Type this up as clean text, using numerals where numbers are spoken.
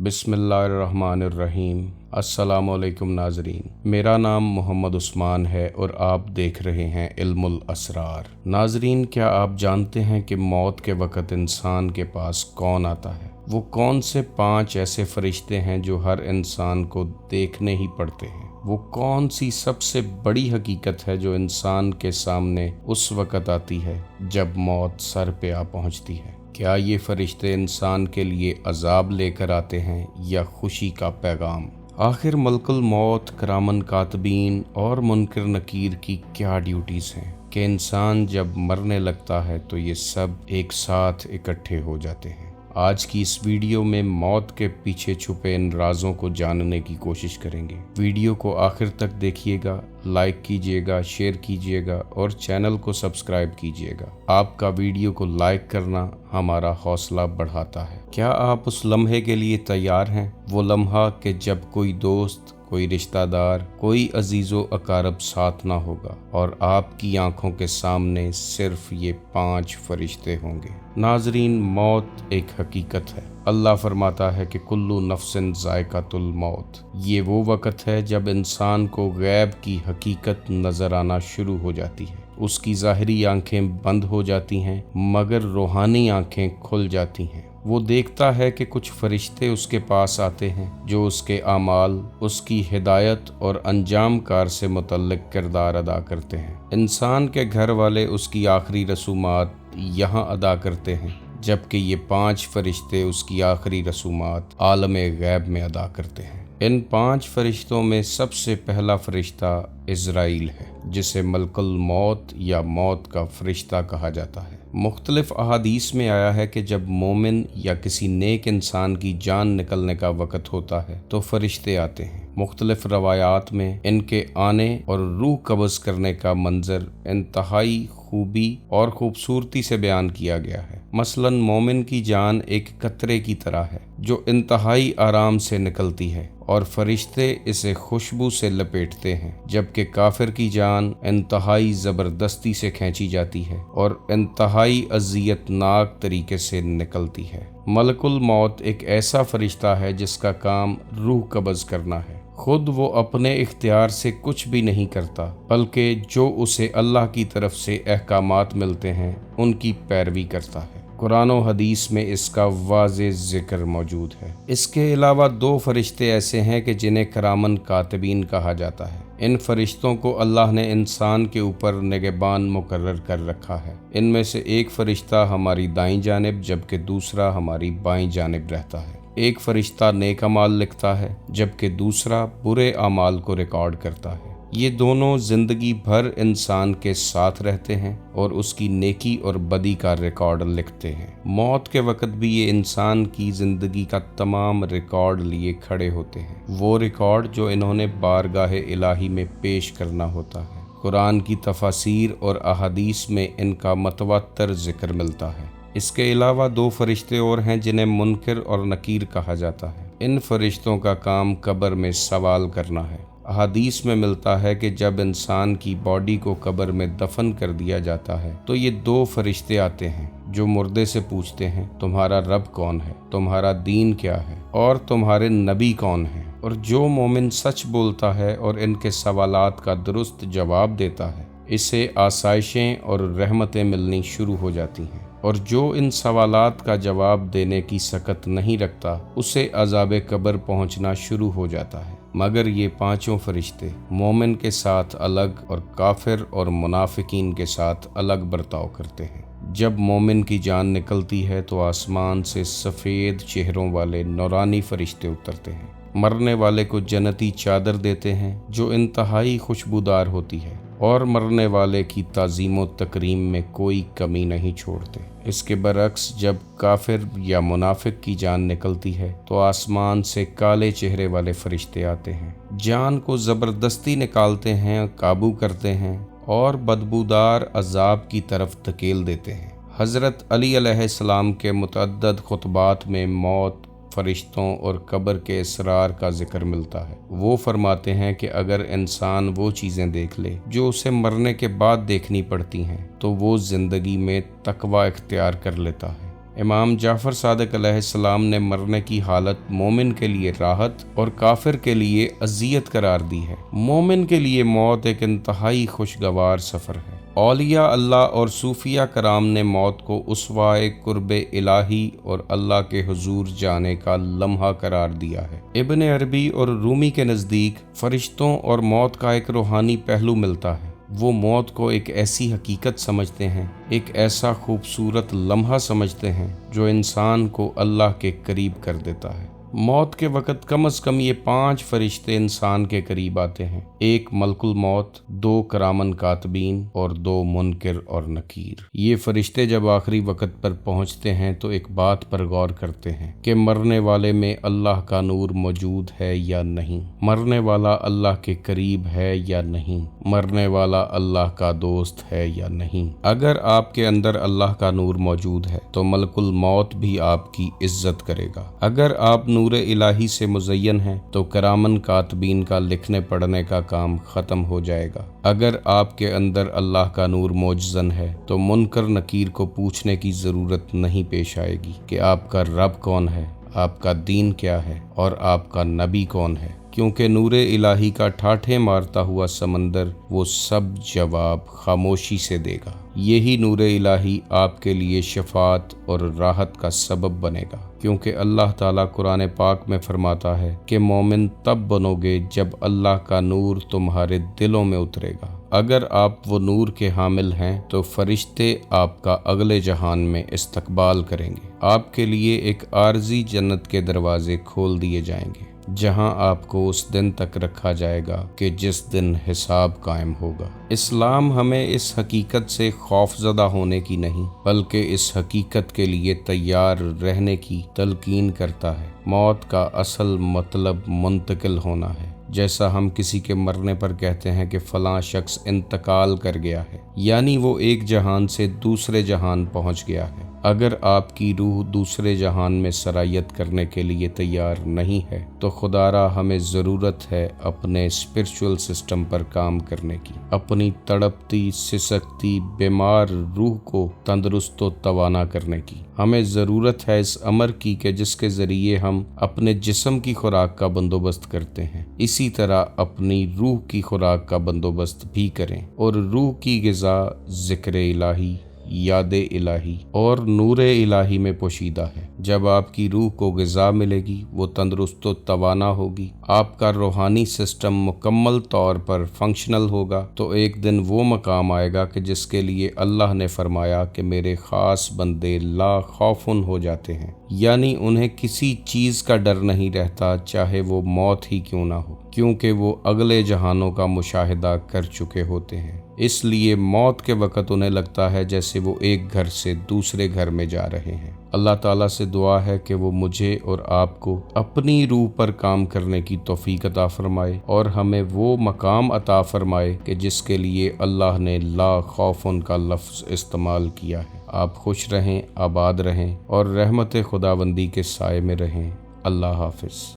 बिस्मिल्लाहिर्रहमानिर्रहीम। अस्सलामुअलैकुम नाजरीन, मेरा नाम मोहम्मद उस्मान है और आप देख रहे हैं इल्मुल असरार। नाजरीन, क्या आप जानते हैं कि मौत के वक़्त इंसान के पास कौन आता है? वो कौन से 5 ऐसे फरिश्ते हैं जो हर इंसान को देखने ही पड़ते हैं? वो कौन सी सबसे बड़ी हकीकत है जो इंसान के सामने उस वक़्त आती है जब मौत सर पे आ पहुंचती है? क्या ये फरिश्ते इंसान के लिए अजाब लेकर आते हैं या खुशी का पैगाम? आखिर मलकुल मौत, किरामन कातबीन और मुनकर नकीर की क्या ड्यूटीज़ हैं कि इंसान जब मरने लगता है तो ये सब एक साथ इकट्ठे हो जाते हैं। आज की इस वीडियो में मौत के पीछे छुपे इन राज़ों को जानने की कोशिश करेंगे। वीडियो को आखिर तक देखिएगा, लाइक कीजिएगा, शेयर कीजिएगा और चैनल को सब्सक्राइब कीजिएगा। आपका वीडियो को लाइक करना हमारा हौसला बढ़ाता है। क्या आप उस लम्हे के लिए तैयार हैं? वो लम्हा कि जब कोई दोस्त, कोई रिश्तेदार, कोई अजीज़ो अकारब साथ ना होगा और आपकी आंखों के सामने सिर्फ ये 5 फरिश्ते होंगे। नाजरीन, मौत एक हकीकत है। अल्लाह फरमाता है कि कुल्लु नफ्सिन ज़ायक़तुल मौत। ये वो वक़्त है जब इंसान को गैब की हकीकत नज़र आना शुरू हो जाती है। उसकी ज़ाहिरी आंखें बंद हो जाती हैं मगर रूहानी आंखें खुल जाती हैं। वो देखता है कि कुछ फरिश्ते उसके पास आते हैं जो उसके आमाल, उसकी हिदायत और अंजाम कार से मुतल्लिक किरदार अदा करते हैं। इंसान के घर वाले उसकी आखिरी रसूमात यहाँ अदा करते हैं, जबकि ये 5 फरिश्ते उसकी आखिरी रसूमात आलमे गैब में अदा करते हैं। इन 5 फरिश्तों में सबसे पहला फरिश्ता इज़राइल है, जिसे मलकुल मौत या मौत का फरिश्ता कहा जाता है। मुख्तलिफ अहादीस में आया है कि जब मोमिन या किसी नेक इंसान की जान निकलने का वक़्त होता है तो फरिश्ते आते हैं। मुख्तलिफ रवायात में इनके आने और रूह कब्ज़ करने का मंजर इंतहाई खूबी और खूबसूरती से बयान किया गया है। मसलन मोमिन की जान एक कतरे की तरह है जो इंतहाई आराम से निकलती है और फरिश्ते इसे खुशबू से लपेटते हैं, जबकि काफिर की जान इंतहाई ज़बरदस्ती से खींची जाती है और इंतहाई अज़ियतनाक तरीके से निकलती है। मलकुल मौत एक ऐसा फरिश्ता है जिसका काम रूह कब्ज़ करना है। खुद वो अपने इख्तियार से कुछ भी नहीं करता, बल्कि जो उसे अल्लाह की तरफ से अहकामात मिलते हैं उनकी पैरवी करता है। कुरान और हदीस में इसका वाज़े ज़िक्र मौजूद है। इसके अलावा 2 फरिश्ते ऐसे हैं कि जिन्हें किरामन कातिबीन कहा जाता है। इन फरिश्तों को अल्लाह ने इंसान के ऊपर निगहबान मुकर्रर कर रखा है। इनमें से एक फरिश्ता हमारी दाईं जानिब जबकि दूसरा हमारी बाईं जानिब रहता है। एक फरिश्ता नेक अमाल लिखता है जबकि दूसरा बुरे अमाल को रिकॉर्ड करता है। ये दोनों जिंदगी भर इंसान के साथ रहते हैं और उसकी नेकी और बदी का रिकॉर्ड लिखते हैं। मौत के वक़्त भी ये इंसान की ज़िंदगी का तमाम रिकॉर्ड लिए खड़े होते हैं, वो रिकॉर्ड जो इन्होंने बारगाह इलाही में पेश करना होता है। कुरान की तफासीर और अहादीस में इनका मतवातर जिक्र मिलता है। इसके अलावा 2 फरिश्ते और हैं जिन्हें मुनकर और नकीर कहा जाता है। इन फरिश्तों का काम कब्र में सवाल करना है। अहादीस में मिलता है कि जब इंसान की बॉडी को कब्र में दफन कर दिया जाता है तो ये 2 फरिश्ते आते हैं जो मुर्दे से पूछते हैं, तुम्हारा रब कौन है, तुम्हारा दीन क्या है और तुम्हारे नबी कौन है? और जो मोमिन सच बोलता है और इनके सवालात का दुरुस्त जवाब देता है, इसे आसाइशें और रहमतें मिलनी शुरू हो जाती हैं, और जो इन सवालात का जवाब देने की सकत नहीं रखता उसे अज़ाब कब्र पहुंचना शुरू हो जाता है। मगर ये 5 फरिश्ते मोमिन के साथ अलग और काफिर और मुनाफिकीन के साथ अलग बर्ताव करते हैं। जब मोमिन की जान निकलती है तो आसमान से सफ़ेद चेहरों वाले नूरानी फरिश्ते उतरते हैं। मरने वाले को जन्नती चादर देते हैं जो इंतहाई खुशबूदार होती है और मरने वाले की ताज़ीम व तकरीम में कोई कमी नहीं छोड़ते। इसके बरक्स जब काफिर या मुनाफिक की जान निकलती है तो आसमान से काले चेहरे वाले फरिश्ते आते हैं, जान को ज़बरदस्ती निकालते हैं, काबू करते हैं और बदबूदार अजाब की तरफ धकेल देते हैं। हज़रत अली अलैहिस्सलाम के मुतअद्दद खुतबात में मौत, फरिश्तों और कब्र के इसरार का जिक्र मिलता है। वो फरमाते हैं कि अगर इंसान वो चीज़ें देख ले जो उसे मरने के बाद देखनी पड़ती हैं तो वो ज़िंदगी में तकवा इख्तियार कर लेता है इमाम जाफ़र सादिक अलैहिस्सलाम ने मरने की हालत मोमिन के लिए राहत और काफिर के लिए अज़ियत करार दी है। मोमिन के लिए मौत एक इंतहाई खुशगवार सफ़र है। औलिया अल्लाह और सूफिया कराम ने मौत को उसवाए कुर्बे इलाही और अल्लाह के हुजूर जाने का लम्हा करार दिया है। इब्न अरबी और रूमी के नज़दीक फरिश्तों और मौत का एक रूहानी पहलू मिलता है। वो मौत को एक ऐसी हकीकत समझते हैं, एक ऐसा खूबसूरत लम्हा समझते हैं जो इंसान को अल्लाह के करीब कर देता है। मौत के वक़्त कम अज़ कम ये 5 फरिश्ते इंसान के करीब आते हैं। 1 मलकुल मौत, 2 करामन कातबीन और 2 मुनकिर और नकीर। ये फरिश्ते जब आखिरी वक़्त पर पहुँचते हैं तो एक बात पर गौर करते हैं कि मरने वाले में अल्लाह का नूर मौजूद है या नहीं, मरने वाला अल्लाह के करीब है या नहीं, मरने वाला अल्लाह का दोस्त है या नहीं। अगर आपके अंदर अल्लाह का नूर मौजूद है तो मलकुल मौत भी आपकी इज्जत करेगा। अगर आप नूर इलाही से मुज़य्यन हैं तो करामन कातबीन का लिखने पढ़ने का काम ख़त्म हो जाएगा। अगर आपके अंदर अल्लाह का नूर मौजज़न है तो मुनकर नकीर को पूछने की ज़रूरत नहीं पेश आएगी कि आपका रब कौन है, आपका दीन क्या है और आपका नबी कौन है, क्योंकि नूर इलाही का ठाठे मारता हुआ समंदर वो सब जवाब खामोशी से देगा। यही नूर इलाही आपके लिए शफात और राहत का सबब बनेगा, क्योंकि अल्लाह ताला कुरान पाक में फरमाता है कि मोमिन तब बनोगे जब अल्लाह का नूर तुम्हारे दिलों में उतरेगा। अगर आप वो नूर के हामिल हैं तो फरिश्ते आपका अगले जहान में इस्तकबाल करेंगे। आपके लिए एक आर्जी जन्नत के दरवाजे खोल दिए जाएंगे, जहां आपको उस दिन तक रखा जाएगा कि जिस दिन हिसाब कायम होगा। इस्लाम हमें इस हकीकत से खौफज़दा होने की नहीं बल्कि इस हकीकत के लिए तैयार रहने की तलकीन करता है। मौत का असल मतलब मुंतकिल होना है। जैसा हम किसी के मरने पर कहते हैं कि फ़लाँ शख्स इंतकाल कर गया है, यानी वो एक जहान से दूसरे जहान पहुंच गया है। अगर आपकी रूह दूसरे जहान में सरायत करने के लिए तैयार नहीं है तो खुदारा हमें ज़रूरत है अपने स्पिरिचुअल सिस्टम पर काम करने की, अपनी तड़पती सिसकती बीमार रूह को तंदुरुस्त व तवाना करने की। हमें ज़रूरत है इस अमर की कि जिसके ज़रिए हम अपने जिस्म की खुराक का बंदोबस्त करते हैं, इसी तरह अपनी रूह की खुराक का बंदोबस्त भी करें। और रूह की ग़िज़ा ज़िक्र इलाही, याद इलाही और नूर इलाही में पोशीदा है। जब आपकी रूह को ग़िज़ा मिलेगी वो तंदुरुस्त व तवाना होगी, आपका रूहानी सिस्टम मुकम्मल तौर पर फंक्शनल होगा, तो एक दिन वो मकाम आएगा कि जिसके लिए अल्लाह ने फरमाया कि मेरे ख़ास बंदे ला खौफुन हो जाते हैं, यानी उन्हें किसी चीज़ का डर नहीं रहता, चाहे वो मौत ही क्यों ना हो, क्योंकि वो अगले जहानों का मुशाहिदा कर चुके होते हैं। इसलिए मौत के वक़्त उन्हें लगता है जैसे वो एक घर से दूसरे घर में जा रहे हैं। अल्लाह ताला से दुआ है कि वो मुझे और आपको अपनी रूह पर काम करने की तौफीक अता फरमाए और हमें वो मकाम अता फरमाए कि जिसके लिए अल्लाह ने ला खौफुन का लफ्ज़ इस्तेमाल किया है। आप खुश रहें, आबाद रहें और रहमत खुदाबंदी के साए में रहें। अल्लाह हाफ़िज़।